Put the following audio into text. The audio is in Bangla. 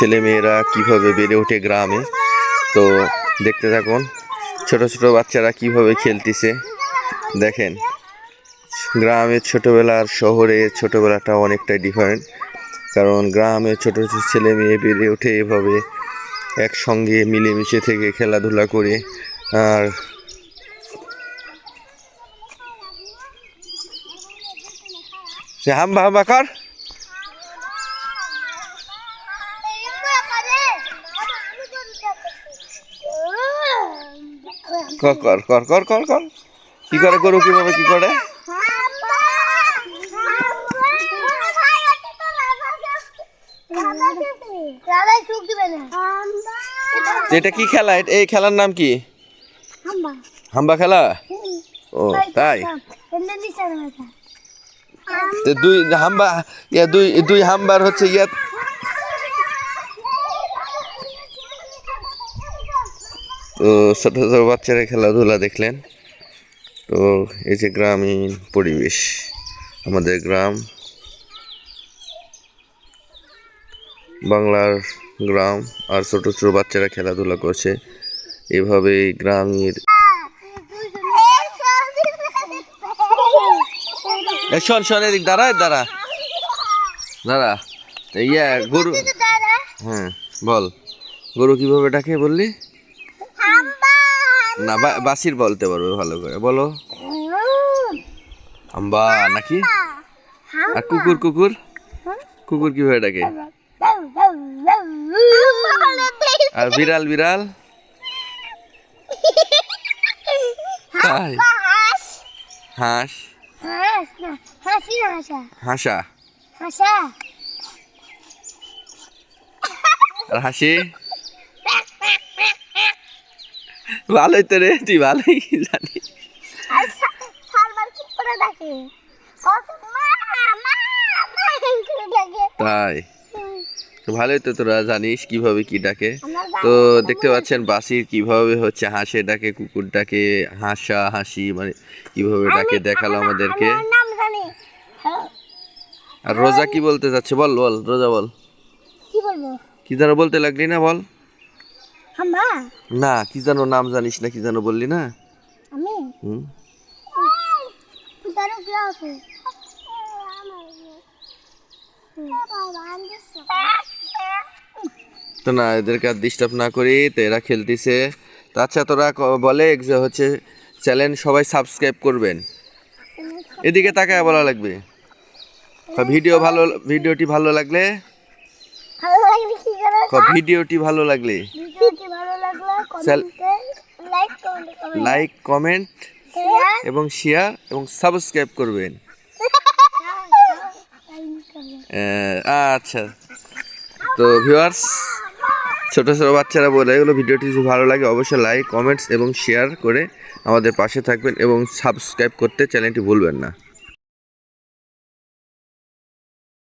ছেলে মেয়েরা কিভাবে বেড়ে ওঠে গ্রামে। তো দেখতে থাকুন ছোট ছোট বাচ্চারা কিভাবে খেলতেছে। দেখেন গ্রামের ছোটবেলা আর শহরের ছোটবেলাটা অনেকটাই ডিফারেন্ট, কারণ গ্রামে ছোট ছোট ছেলে মেয়ে বেড়ে ওঠে এভাবে একসঙ্গে মিলেমিশে থেকে খেলাধুলা করে। আর সে হাম্বা হাম্বা কর কর কর কর কর কর কি করে গরু কিভাবে কি করে। এটা কি খেলা? এই খেলার নাম কি? হাম্বা খেলা। ও তাই, দুই হাম্বা দুই হাম্বার হচ্ছে ইয়া। তো ছোট ছোট বাচ্চারা খেলাধুলা দেখলেন। তো এই যে গ্রামীণ পরিবেশ, আমাদের গ্রাম, বাংলার গ্রাম, আর ছোট ছোট বাচ্চারা খেলাধুলা করছে এভাবে গ্রামের। শোন শোন এদিক দাঁড়া দাঁড়া দাঁড়া। ইয়া গরু, হ্যাঁ বল গরু কিভাবে ডাকে বললি না? বাসির বলতে পারবে ভালো করে বলো। হাম্বা নাকি? আর কুকুর কুকুর কুকুর কিভাবে ডাকে? আর বিড়াল বিড়াল তাই? হাঁস হাসা আর হাসি। ভালোই তো রে, তুই ভালোই জানিস। তাই ভালোই তো তোরা জানিস কিভাবে কি ডাকে। তো দেখতে পাচ্ছেন বাসির কিভাবে হচ্ছে হাঁসে ডাকে, কুকুর ডাকে, হাসা হাসি মানে কিভাবে ডাকে দেখালো আমাদেরকে। আর রোজা কি বলতে যাচ্ছে বল বল রোজা বল। কি যেন বলতে লাগলি না বল। না কি যেন নাম জানিস না, কি যেন বললি না? তো না এদেরকে আর ডিস্টার্ব না করি, তো এরা খেলতেছে। তো আচ্ছা তোরা বলে যে হচ্ছে চ্যানেল সবাই সাবস্ক্রাইব করবেন। এদিকে তাকায় বলা লাগবে। ভিডিওটি ভালো লাগলে লাইক কমেন্ট এবং শেয়ার এবং সাবস্ক্রাইব করবেন। আচ্ছা তো ভিউয়ার্স, ছোট ছোট বাচ্চারা বলে এগুলো ভিডিওটি যদি ভালো লাগে অবশ্যই লাইক কমেন্টস এবং শেয়ার করে আমাদের পাশে থাকবেন এবং সাবস্ক্রাইব করতে চ্যানেলটি ভুলবেন না।